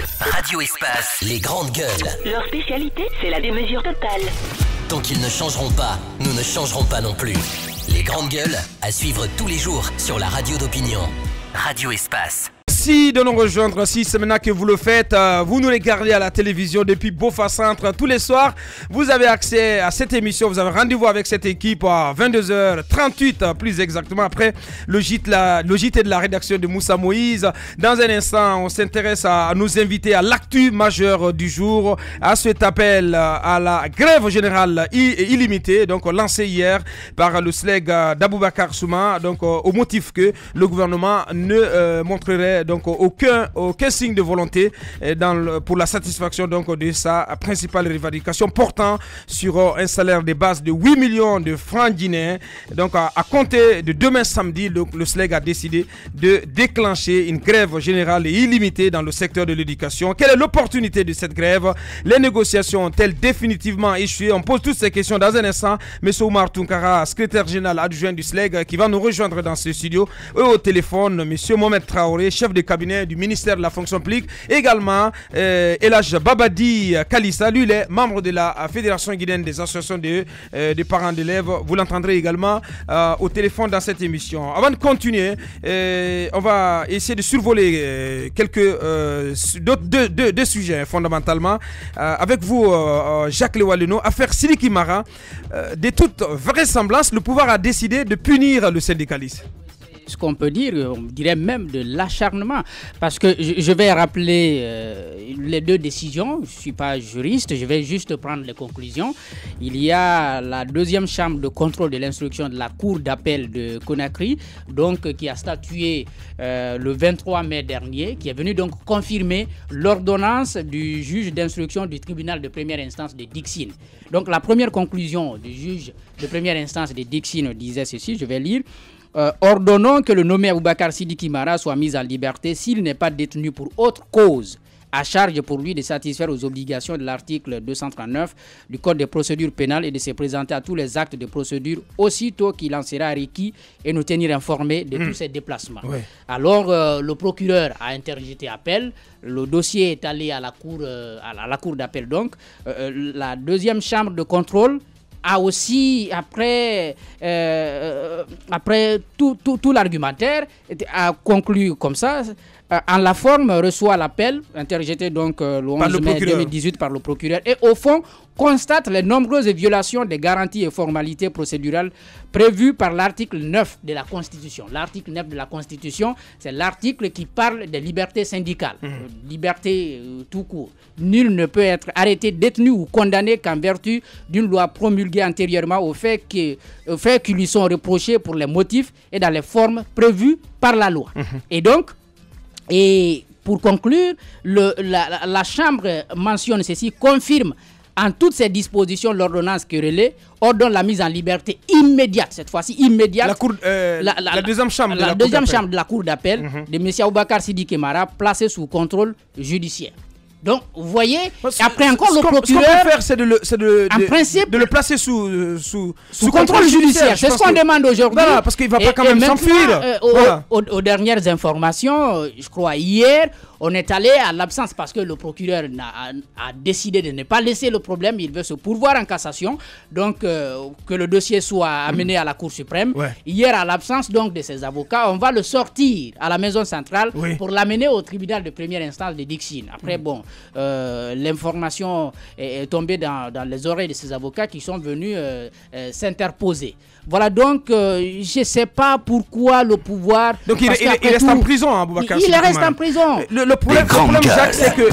Radio Espace, les grandes gueules. Leur spécialité, c'est la démesure totale. Tant qu'ils ne changeront pas, nous ne changerons pas non plus. Les grandes gueules, à suivre tous les jours sur la radio d'opinion. Radio Espace. Merci de nous rejoindre. Si c'est maintenant que vous le faites, vous nous regardez à la télévision depuis Bofa Centre tous les soirs. Vous avez accès à cette émission. Vous avez rendez-vous avec cette équipe à 22h38, plus exactement, après le JT de la rédaction de Moussa Moïse. Dans un instant, on s'intéresse à nos invités à l'actu majeur du jour, à cet appel à la grève générale illimitée, donc lancée hier par le SLEG d'Aboubacar Souma, donc au motif que le gouvernement ne montrerait donc aucun signe de volonté pour la satisfaction donc de sa principale revendication portant sur un salaire de base de 8 millions de francs guinéens. Donc à compter de demain samedi, le SLEG a décidé de déclencher une grève générale et illimitée dans le secteur de l'éducation. Quelle est l'opportunité de cette grève? Les négociations ont-elles définitivement échoué? On pose toutes ces questions dans un instant. M. Oumar Tounkara, secrétaire général adjoint du SLEG, qui va nous rejoindre dans ce studio. Et au téléphone, M. Mohamed Traoré, chef de cabinet du ministère de la fonction publique. Également, Elhaj Babadi Kalissa, lui, il est membre de la Fédération guinéenne des associations de parents d'élèves. Vous l'entendrez également au téléphone dans cette émission. Avant de continuer, on va essayer de survoler deux sujets fondamentalement. Avec vous, Jacques Lewaleno, affaire Sidiki Mara. De toute vraisemblance, le pouvoir a décidé de punir le syndicaliste. Ce qu'on peut dire, on dirait même de l'acharnement. Parce que je vais rappeler les deux décisions. Je ne suis pas juriste, je vais juste prendre les conclusions. Il y a la deuxième chambre de contrôle de l'instruction de la Cour d'appel de Conakry, donc, qui a statué le 23 mai dernier, qui est venu donc confirmer l'ordonnance du juge d'instruction du tribunal de première instance de Dixine. Donc la première conclusion du juge de première instance de Dixine disait ceci, je vais lire. Ordonnons que le nommé Aboubacar Sidiki Mara soit mis en liberté s'il n'est pas détenu pour autre cause, à charge pour lui de satisfaire aux obligations de l'article 239 du Code des procédures pénales et de se présenter à tous les actes de procédure aussitôt qu'il en sera requis et nous tenir informés de tous ses déplacements. Ouais. Alors, le procureur a interjeté appel, le dossier est allé à la cour d'appel donc. La deuxième chambre de contrôle a aussi, après tout l'argumentaire, a conclu comme ça, en la forme reçoit l'appel, interjeté donc le 11 mai 2018 par le procureur, et au fond constate les nombreuses violations des garanties et formalités procédurales prévues par l'article 9 de la Constitution. L'article 9 de la Constitution, c'est l'article qui parle des libertés syndicales, liberté tout court. Nul ne peut être arrêté, détenu ou condamné qu'en vertu d'une loi promulguée antérieurement au fait qui lui sont reprochés pour les motifs et dans les formes prévues par la loi. Et pour conclure, la Chambre mentionne ceci, confirme en toutes ces dispositions l'ordonnance querellée, ordonne la mise en liberté immédiate, cette fois-ci immédiate. La deuxième chambre de la Cour d'appel de M. Aboubacar Sidiki Mara, placé sous contrôle judiciaire. Donc, vous voyez, après encore le procureur... Ce qu'on peut faire, c'est de le placer sous contrôle judiciaire. C'est ce qu'on demande aujourd'hui. Voilà, parce qu'il ne va pas quand même s'enfuir. Aux dernières informations, je crois hier, on est allé à l'absence parce que le procureur a décidé de ne pas laisser le problème. Il veut se pourvoir en cassation, donc que le dossier soit amené à la Cour suprême. Ouais. Hier, à l'absence donc de ses avocats, on va le sortir à la maison centrale pour l'amener au tribunal de première instance de Dixine. Après, l'information est tombée dans les oreilles de ses avocats qui sont venus s'interposer. Voilà, donc je ne sais pas pourquoi le pouvoir... Donc il reste en prison, hein, Aboubacar. Il reste en prison. Le problème, Jacques, c'est que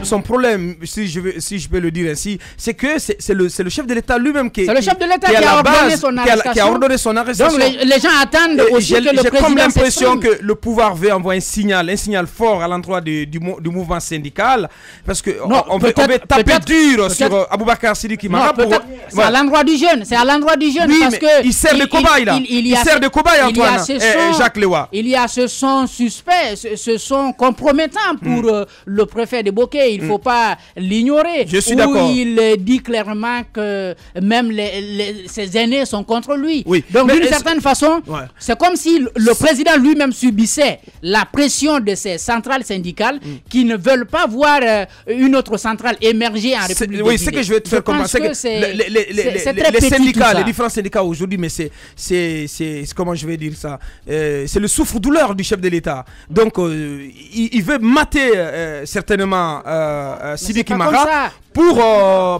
son problème, si je peux le dire ainsi, c'est que c'est le chef de l'État lui-même qui a ordonné son arrestation. Donc les gens attendent aussi que le président... J'ai comme l'impression que le pouvoir veut envoyer un signal fort à l'endroit du mouvement syndical, parce que on veut taper dur sur Aboubacar Sidiki Mara. C'est à l'endroit du jeune, parce que... Il sert de cobaye là. Il sert de cobaye, Antoine. Jacques Lewa. Il y a ce son suspect, ce son compromettant important pour le préfet de Bokeh. Il ne faut pas l'ignorer. Je suis d'accord. Il dit clairement que même ses aînés sont contre lui. Oui. Donc d'une certaine façon, c'est comme si le président lui-même subissait la pression de ces centrales syndicales qui ne veulent pas voir une autre centrale émerger en République. Oui, c'est que je vais te faire comprendre. C'est les syndicats, les différents syndicats aujourd'hui, mais c'est comment je vais dire ça, c'est le souffre-douleur du chef de l'État. Donc il veut mater certainement Sidiki Mara pour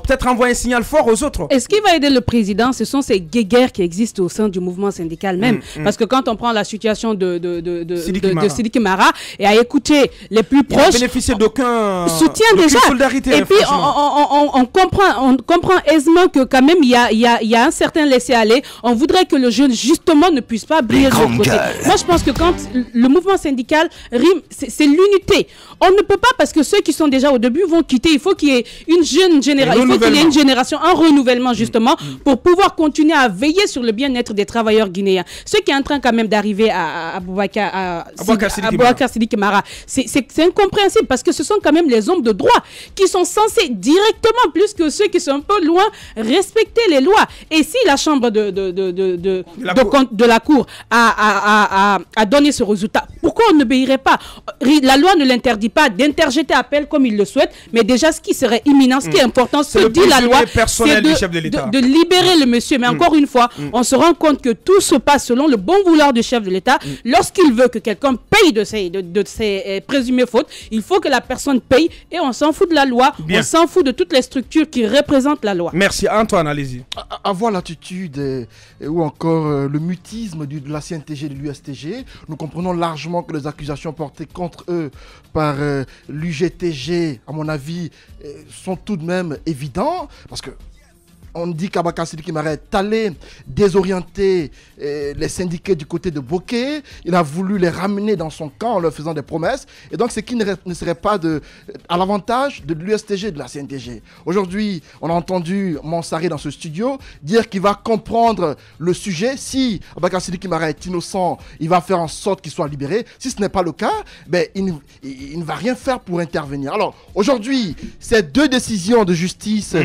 peut-être envoyer un signal fort aux autres. Et ce qui va aider le président, ce sont ces guéguerres qui existent au sein du mouvement syndical même. Parce que quand on prend la situation de Sidiki Mara et à écouter les plus proches, il a bénéficié d'aucun soutien déjà. Solidarité, et puis on comprend aisément que quand même il y a un certain laisser-aller. On voudrait que le jeune justement ne puisse pas briller de l'autre côté. Moi je pense que quand le mouvement syndical rime, c'est l'unité. On ne peut pas, parce que ceux qui sont déjà au début vont quitter. Il faut qu'il y ait une jeune génération, il faut qu'il y ait une génération, un renouvellement justement pour pouvoir continuer à veiller sur le bien-être des travailleurs guinéens. Ce qui est en train quand même d'arriver à Boubacar Sidiki Mara, c'est incompréhensible parce que ce sont quand même les hommes de droit qui sont censés directement, plus que ceux qui sont un peu loin, respecter les lois. Et si la chambre de la cour a donné ce résultat, pourquoi on n'obéirait pas? La loi ne l'interdit pas d'interjeter appel comme il le souhaite, mais déjà ce qui serait imminent, ce qui est important, ce que dit la loi, c'est de libérer le monsieur. Mais encore une fois, on se rend compte que tout se passe selon le bon vouloir du chef de l'État. Lorsqu'il veut que quelqu'un paye de ses présumées fautes, il faut que la personne paye et on s'en fout de la loi, on s'en fout de toutes les structures qui représentent la loi. Merci. Antoine, allez-y. Avoir l'attitude ou encore le mutisme de la CNTG et de l'USTG, nous comprenons largement que les accusations portées contre eux par l'UGTG, à mon avis, sont tout de même évidentes, parce que on dit qu'Abakar Sidiki Mara est allé désorienter les syndiqués du côté de Bokeh. Il a voulu les ramener dans son camp en leur faisant des promesses. Et donc, ce qui ne serait pas à l'avantage de l'USTG et de la CNTG. Aujourd'hui, on a entendu Mansaré dans ce studio dire qu'il va comprendre le sujet. Si Abakar Sidiki Mara est innocent, il va faire en sorte qu'il soit libéré. Si ce n'est pas le cas, il ne va rien faire pour intervenir. Alors, aujourd'hui, ces deux décisions de justice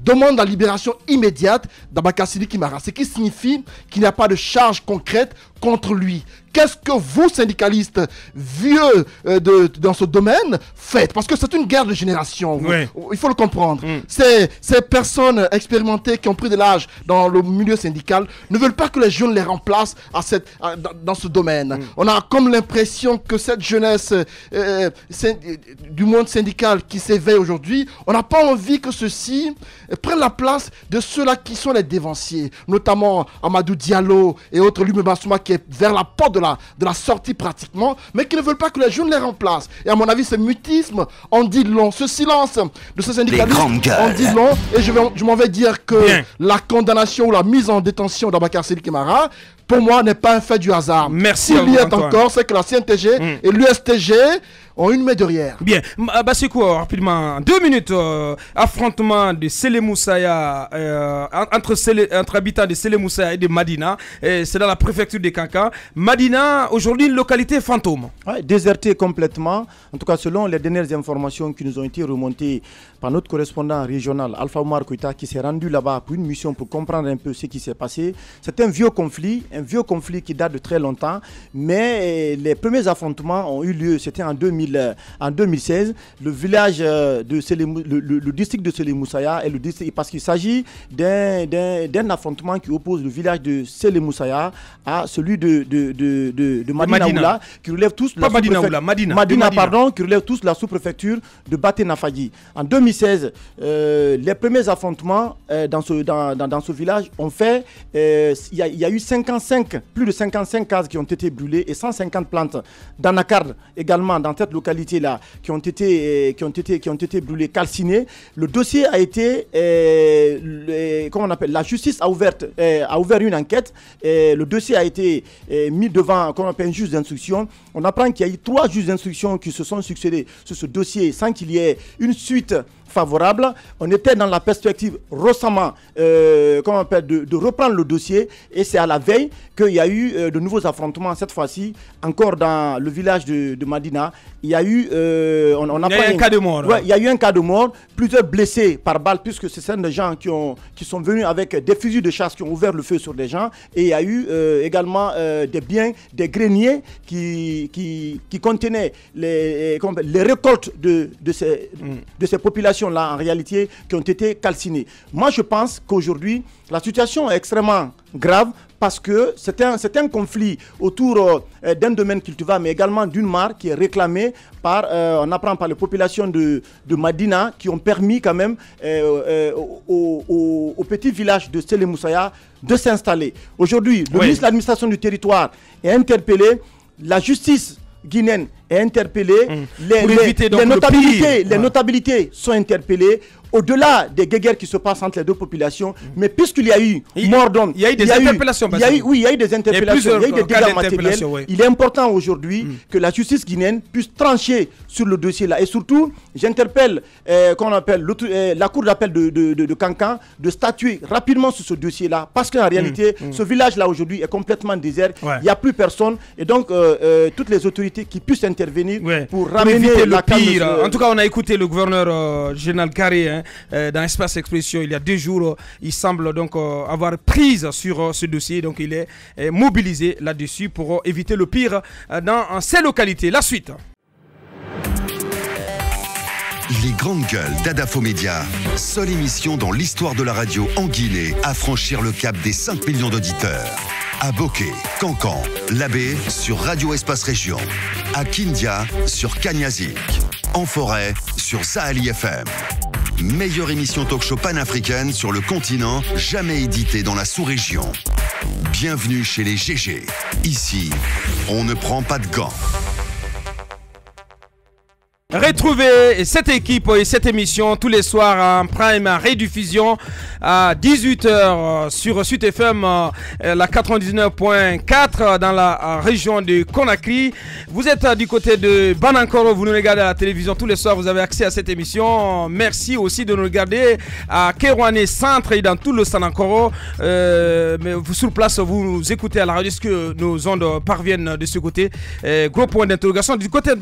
demandent la libération immédiate d'Abakar Sidiki Mara, ce qui signifie qu'il n'y a pas de charge concrète contre lui. Qu'est-ce que vous, syndicalistes vieux dans ce domaine, faites? Parce que c'est une guerre de génération. Oui. Il faut le comprendre. Ces personnes expérimentées qui ont pris de l'âge dans le milieu syndical ne veulent pas que les jeunes les remplacent dans ce domaine. On a comme l'impression que cette jeunesse du monde syndical qui s'éveille aujourd'hui, on n'a pas envie que ceux-ci prennent la place de ceux-là qui sont les dévanciers, notamment Amadou Diallo et autres, Lume Bassouma qui est vers la porte de la sortie pratiquement, mais qui ne veulent pas que les jeunes les remplacent. Et à mon avis, ce mutisme en dit long. Ce silence de ce syndicaliste en dit long. Et je m'en vais dire que la condamnation ou la mise en détention d'Abakar Sidiki Mara, pour moi, n'est pas un fait du hasard. Merci. Il y est encore, c'est que la CNTG et l'USTG ont une main derrière. Bien. Bassiko, rapidement, 2 minutes. Affrontement de Sele Moussaya entre habitants de Sele Moussaya et de Madina. C'est dans la préfecture de Kankan. Madina, aujourd'hui, une localité fantôme. Ouais, désertée complètement. En tout cas, selon les dernières informations qui nous ont été remontées par notre correspondant régional, Alpha Omar Koita, qui s'est rendu là-bas pour une mission pour comprendre un peu ce qui s'est passé. C'est un vieux conflit qui date de très longtemps. Mais les premiers affrontements ont eu lieu, c'était en 2016, le village le district de Sele Moussaya, parce qu'il s'agit d'un affrontement qui oppose le village de Sele Moussaya à celui de Madina, qui relève tous qui relève tous la sous-préfecture de Baté Nafadji. En 2016, les premiers affrontements dans ce village ont fait, il y a eu plus de 55 cases qui ont été brûlées et 150 plantes d'anacarde également dans cette localité-là qui ont été brûlées, calcinées. Le dossier a été, la justice a ouvert une enquête. Le dossier a été mis devant, un juge d'instruction. On apprend qu'il y a eu 3 juges d'instruction qui se sont succédés sur ce dossier sans qu'il y ait une suite favorable. On était dans la perspective récemment de reprendre le dossier. Et c'est à la veille qu'il y a eu de nouveaux affrontements. Cette fois-ci, encore dans le village de Madina, il y a eu un cas de mort. Ouais, il y a eu un cas de mort. Plusieurs blessés par balle, puisque ce sont des gens qui sont venus avec des fusils de chasse qui ont ouvert le feu sur des gens. Et il y a eu également des biens, des greniers qui contenaient les récoltes de ces populations-là, en réalité, qui ont été calcinées. Moi, je pense qu'aujourd'hui, la situation est extrêmement grave parce que c'est un conflit autour d'un domaine cultivar, mais également d'une mare qui est réclamée par, on apprend par les populations de Madina, qui ont permis quand même au petit village de Sele Moussaya de s'installer. Aujourd'hui, le ministre de l'administration du territoire est interpellé, la justice guinéenne est interpellée, les notabilités sont interpellées. Au-delà des guéguerres qui se passent entre les deux populations, mais puisqu'il y a eu mort d'homme, il y a eu des interpellations. Il y a eu des interpellations, il y a eu des dégâts matériels. Il est important aujourd'hui que la justice guinéenne puisse trancher sur le dossier-là. Et surtout, j'interpelle la cour d'appel de Kankan de statuer rapidement sur ce dossier-là, parce qu'en réalité, ce village-là aujourd'hui est complètement désert. Il n'y a plus personne. Et donc, toutes les autorités qui puissent intervenir pour ramener le pire. En tout cas, on a écouté le gouverneur général Carré dans Espace Expression il y a 2 jours. Il semble donc avoir prise sur ce dossier. Donc, il est mobilisé là-dessus pour éviter le pire dans ces localités. La suite. Les grandes gueules d'Adafo Média, seule émission dans l'histoire de la radio en Guinée à franchir le cap des 5 millions d'auditeurs. À Boké, Cancan, Labé sur Radio Espace Région. À Kindia sur Kanyazik. En forêt sur Sahali FM. Meilleure émission talk-show panafricaine sur le continent, jamais éditée dans la sous-région. Bienvenue chez les GG. Ici, on ne prend pas de gants. Retrouvez cette équipe et cette émission tous les soirs en prime en rediffusion à 18h sur Sud FM, la 99.4 dans la région de Conakry. Vous êtes du côté de Banankoro, vous nous regardez à la télévision tous les soirs, vous avez accès à cette émission. Merci aussi de nous regarder à Kerouané Centre et dans tout le Sanankoro. Mais vous sur place, vous nous écoutez à la radio, est-ce que nos ondes parviennent de ce côté? Gros point d'interrogation. Du côté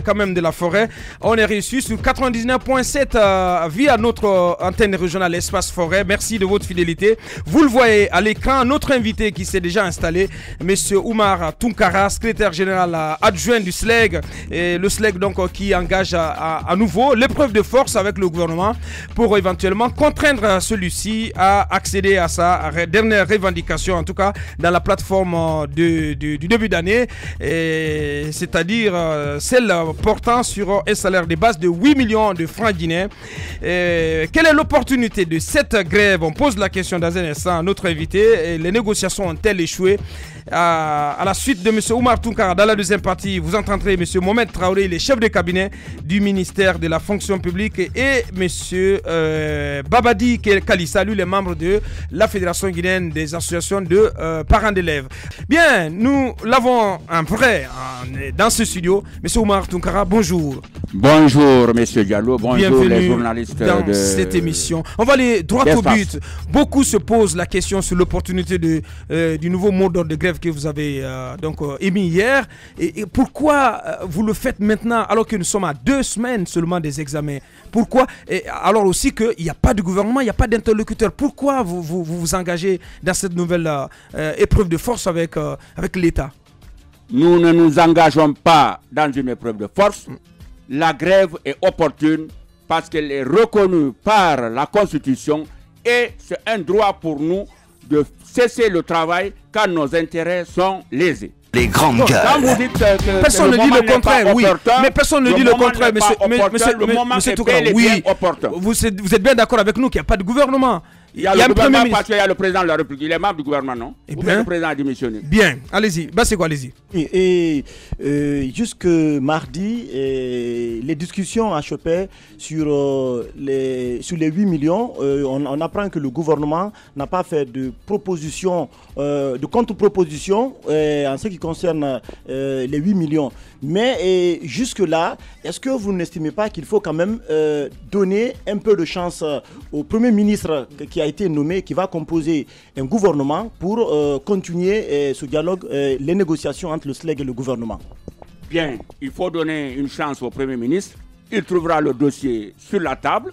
quand même de la forêt, on est reçu sur 99.7 via notre antenne régionale Espace Forêt. Merci de votre fidélité. Vous le voyez à l'écran, notre invité qui s'est déjà installé, monsieur Oumar Tounkara, secrétaire général adjoint du SLEG, et le SLEG donc qui engage à nouveau l'épreuve de force avec le gouvernement pour éventuellement contraindre celui-ci à accéder à sa dernière revendication, en tout cas dans la plateforme du début d'année, c'est-à-dire celle portant sur un salaire de base de 8 millions de francs guinéens. Quelle est l'opportunité de cette grève? On pose la question dans un instant à notre invité. Les négociations ont-elles échoué? À la suite de M. Oumar Tounkara, dans la deuxième partie, vous entendrez M. Mohamed Traoré, le chef de cabinet du ministère de la fonction publique, et M. Babadi Kalissa, lui, les membres de la Fédération guinéenne des associations de parents d'élèves. Bien, nous l'avons en vrai dans ce studio. M. Oumar Tounkara, bonjour. Bonjour, M. Diallo. Bonjour, bienvenue les journalistes dans cette émission. On va aller droit au but. Beaucoup se posent la question sur l'opportunité du nouveau mot d'ordre de grève que vous avez émis hier. Et pourquoi vous le faites maintenant alors que nous sommes à 2 semaines seulement des examens? Pourquoi? Et alors aussi qu'il n'y a pas de gouvernement, il n'y a pas d'interlocuteur. Pourquoi vous engagez dans cette nouvelle épreuve de force avec l'État? Nous ne nous engageons pas dans une épreuve de force. La grève est opportune parce qu'elle est reconnue par la Constitution et c'est un droit pour nous de cesser le travail quand nos intérêts sont lésés. Les grandes gueules. Personne ne dit le contraire, oui. Mais personne ne dit le contraire, monsieur Tounkara. Oui, vous êtes bien d'accord avec nous qu'il n'y a pas de gouvernement. Il y a le gouvernement parce qu'il y a le président de la République. Il est membre du gouvernement, non? Et bien, le président a démissionné. Bien, allez-y. Bah, c'est quoi, allez-y. Et jusque mardi, les discussions achopaient sur les 8 millions. On apprend que le gouvernement n'a pas fait de proposition, de contre-proposition en ce qui concerne les 8 millions. Mais jusque-là, est-ce que vous n'estimez pas qu'il faut quand même donner un peu de chance au Premier ministre qui a été nommé, qui va composer un gouvernement pour continuer ce dialogue, les négociations entre le SLEG et le gouvernement? Bien, il faut donner une chance au Premier ministre. Il trouvera le dossier sur la table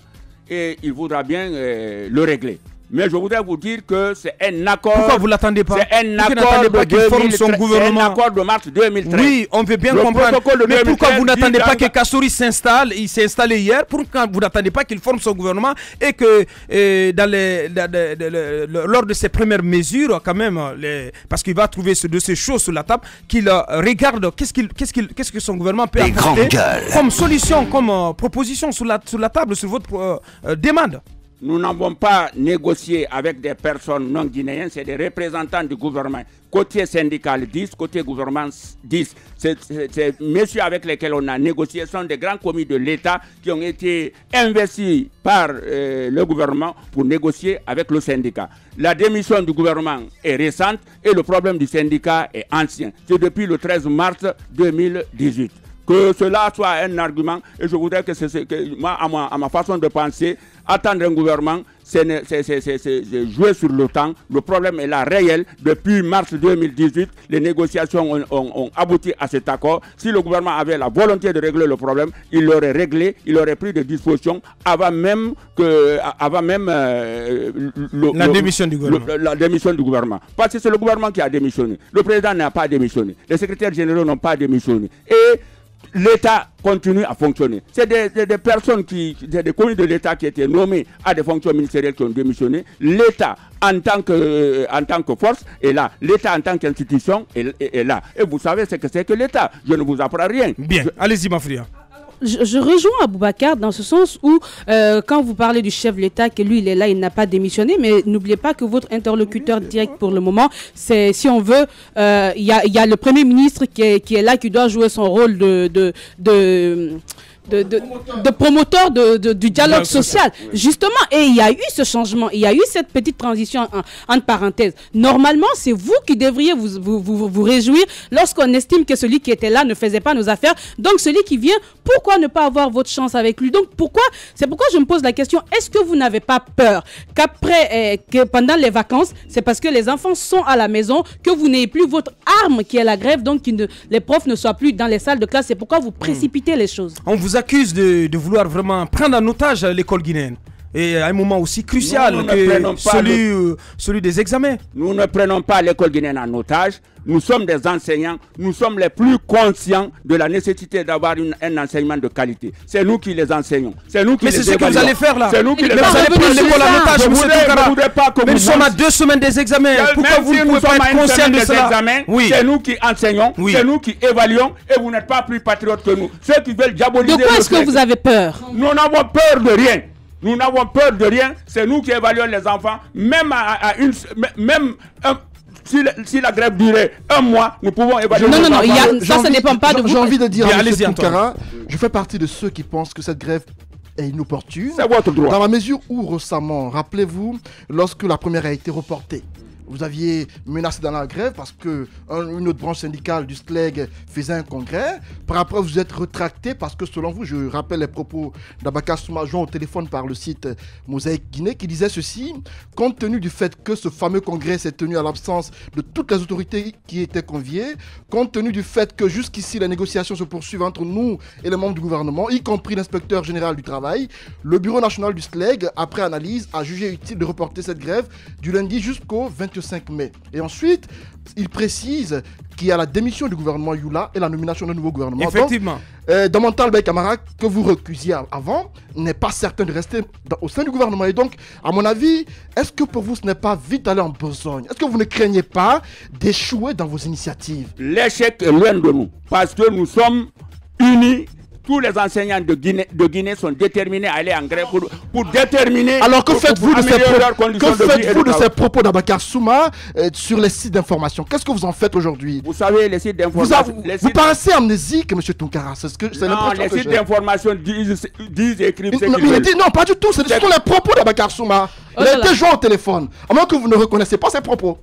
et il voudra bien le régler. Mais je voudrais vous dire que c'est un accord. Pourquoi vous ne l'attendez pas? C'est un accord de mars 2013. Oui, on veut bien comprendre. Mais pourquoi vous n'attendez pas que Kassouri s'installe? Il s'est installé hier. Pourquoi vous n'attendez pas qu'il forme son gouvernement et que lors de ses premières mesures, quand même, parce qu'il va trouver ce dossier chaud sur la table, qu'il regarde qu'est-ce que son gouvernement peut apporter comme solution, comme proposition sur la table, sur votre demande? Nous n'avons pas négocié avec des personnes non guinéennes, c'est des représentants du gouvernement. Côté syndical 10, côté gouvernement 10. Ces messieurs avec lesquels on a négocié sont des grands commis de l'État qui ont été investis par le gouvernement pour négocier avec le syndicat. La démission du gouvernement est récente et le problème du syndicat est ancien. C'est depuis le 13 mars 2018. Que cela soit un argument, et je voudrais que moi, à ma façon de penser, attendre un gouvernement, c'est jouer sur le temps. Le problème est là réel. Depuis mars 2018, les négociations ont abouti à cet accord. Si le gouvernement avait la volonté de régler le problème, il l'aurait réglé, il aurait pris des dispositions avant même la démission du gouvernement. La démission du gouvernement. Parce que c'est le gouvernement qui a démissionné. Le président n'a pas démissionné. Les secrétaires généraux n'ont pas démissionné. Et l'État continue à fonctionner. C'est des personnes des commis de l'État qui étaient nommés à des fonctions ministérielles qui ont démissionné. L'État en tant que force est là. L'État en tant qu'institution est là. Et vous savez ce que c'est que l'État. Je ne vous apprends rien. Bien, allez-y Mafria. Je rejoins Aboubacar dans ce sens où, quand vous parlez du chef de l'État, que lui, il est là, il n'a pas démissionné, mais n'oubliez pas que votre interlocuteur direct pour le moment, c'est, si on veut, il y a le Premier ministre qui est là, qui doit jouer son rôle de promoteur du dialogue social. Justement, et il y a eu ce changement, il y a eu cette petite transition entre parenthèses. Normalement, c'est vous qui devriez vous réjouir lorsqu'on estime que celui qui était là ne faisait pas nos affaires. Donc, celui qui vient, pourquoi ne pas avoir votre chance avec lui? Donc, c'est pourquoi je me pose la question, est-ce que vous n'avez pas peur qu'après, que pendant les vacances, c'est parce que les enfants sont à la maison, que vous n'ayez plus votre arme qui est la grève, donc les profs ne soient plus dans les salles de classe? C'est pourquoi vous précipitez les choses. On vous accuse de vouloir vraiment prendre en otage l'école guinéenne. Et à un moment aussi crucial que celui des examens. Nous ne prenons pas l'école guinéenne en otage. Nous sommes des enseignants. Nous sommes les plus conscients de la nécessité d'avoir un enseignement de qualité. C'est nous qui les enseignons. C'est nous qui mais les c'est ce que vous allez faire là. C'est nous qui les vous allez prendre l'école en otage, M. Toukara. Mais nous sommes à 2 semaines des examens. Pourquoi vous ne pouvez pas être conscient de cela? Oui. C'est nous qui enseignons. Oui. C'est nous qui évaluons. Et vous n'êtes pas plus patriotes que nous. Ceux qui veulent diaboliser. De quoi est-ce que vous avez peur? Nous n'avons peur de rien. Nous n'avons peur de rien. C'est nous qui évaluons les enfants. Même si la grève durait 1 mois, nous pouvons évaluer. Non, ça dépend pas de vous. J'ai envie de dire à M. Toukara, je fais partie de ceux qui pensent que cette grève est inopportune. C'est votre droit. Dans la mesure où récemment, rappelez-vous, lorsque la première a été reportée, vous aviez menacé dans la grève parce qu'une autre branche syndicale du SLEG faisait un congrès. Par après, vous êtes retracté parce que selon vous, je rappelle les propos d'Abakar Souma joint au téléphone par le site Mosaïque Guinée qui disait ceci: compte tenu du fait que ce fameux congrès s'est tenu à l'absence de toutes les autorités qui étaient conviées, compte tenu du fait que jusqu'ici les négociations se poursuivent entre nous et les membres du gouvernement, y compris l'inspecteur général du travail, le bureau national du SLEG, après analyse, a jugé utile de reporter cette grève du lundi jusqu'au 25 mai. Et ensuite, il précise qu'il y a la démission du gouvernement Youla et la nomination d'un nouveau gouvernement. Effectivement. Donc, Damantal Bey Camara, que vous recusiez avant, n'est pas certain de rester au sein du gouvernement. Et donc, à mon avis, est-ce que pour vous, ce n'est pas vite aller en besogne? Est-ce que vous ne craignez pas d'échouer dans vos initiatives? L'échec est loin de nous, parce que nous sommes unis. Tous les enseignants de Guinée sont déterminés à aller en grève pour déterminer. Alors que faites-vous de ces propos d'Abakar Souma sur les sites d'information? Qu'est-ce que vous en faites aujourd'hui? Vous savez, les sites d'information. Vous paraissez amnésique, M. Toukara. Non, les sites d'information disent, écrivent. Non, pas du tout. Ce sont les propos d'Abakar Souma. Il a été joint au téléphone. À moins que vous ne reconnaissiez pas ces propos.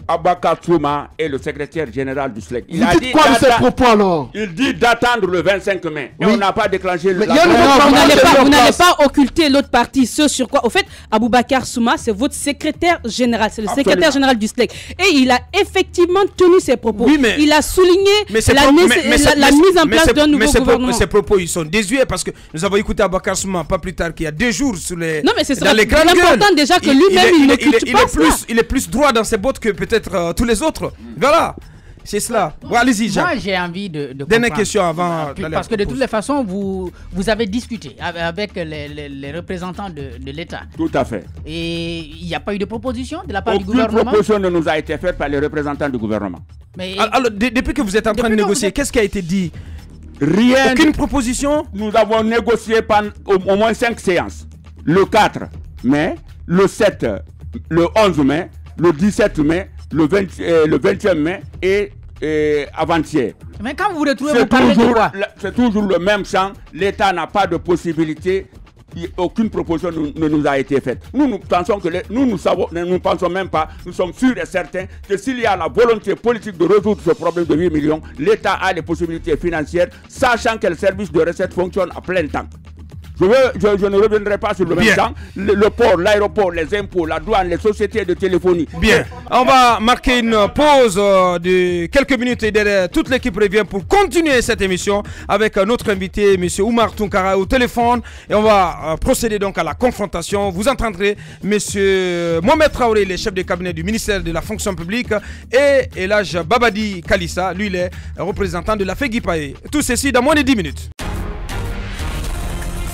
Abakar Souma est le secrétaire général du SLEC. Vous dites quoi de ces propos alors? Il dit d'attendre le 25 mai. Et on n'a pas déclenché le... Vous n'allez pas occulter l'autre partie, ce sur quoi... Au fait, Aboubacar Souma, c'est votre secrétaire général. C'est le secrétaire général du SLEC. Et il a effectivement tenu ses propos. Oui, mais... Il a souligné la mise en place d'un nouveau gouvernement. Ces propos, ils sont désuets parce que nous avons écouté Aboubacar Souma pas plus tard qu'il y a 2 jours sur les... Non, mais c'est important déjà que lui-même, il n'occulte pas ça. Il est plus droit dans ses bottes que peut-être tous les autres. Voilà. C'est cela. Bon, allez-y, Jacques. Moi, j'ai envie de dernière question avant. Parce que de toutes les façons, vous avez discuté avec les représentants de l'État. Tout à fait. Et il n'y a pas eu de proposition de la part du gouvernement. Aucune proposition ne nous a été faite par les représentants du gouvernement. Mais alors, depuis que vous êtes en train de négocier, qu'est-ce qui a été dit? Rien. Aucune proposition? Nous avons négocié au moins 5 séances. Le 4 mai, le 7, le 11 mai, le 17 mai, le 21 mai et avant-hier. Mais quand vous vous retrouvez, vous parlez de quoi? C'est toujours le même champ. L'État n'a pas de possibilité. Aucune proposition ne nous a été faite. Nous pensons que nous pensons même pas, nous sommes sûrs et certains que s'il y a la volonté politique de résoudre ce problème de 8 millions, l'État a les possibilités financières, sachant que le service de recette fonctionne à plein temps. Je ne reviendrai pas sur le même champ. Le port, l'aéroport, les impôts, la douane, les sociétés de téléphonie. Bien. On va marquer une pause de quelques minutes et derrière, toute l'équipe revient pour continuer cette émission avec notre invité, M. Oumar Tounkara, au téléphone. Et on va procéder donc à la confrontation. Vous entendrez M. Mohamed Traoré, le chef de cabinet du ministère de la fonction publique, et Elhaj Babadi Kalissa, lui, il est représentant de la FEGIPAE. Tout ceci dans moins de 10 minutes.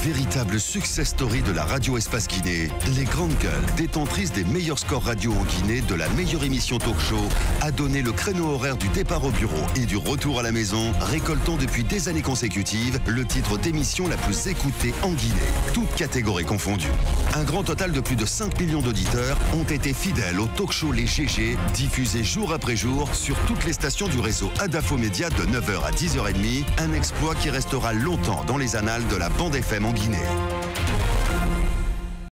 Véritable success story de la radio Espace Guinée, les Grandes Gueules, détentrices des meilleurs scores radio en Guinée, de la meilleure émission talk show, a donné le créneau horaire du départ au bureau et du retour à la maison, récoltant depuis des années consécutives le titre d'émission la plus écoutée en Guinée, toutes catégories confondues. Un grand total de plus de 5 millions d'auditeurs ont été fidèles au talk show Les GG, diffusés jour après jour sur toutes les stations du réseau Adafo Média de 9h à 10h30, un exploit qui restera longtemps dans les annales de la bande FM en Guinée.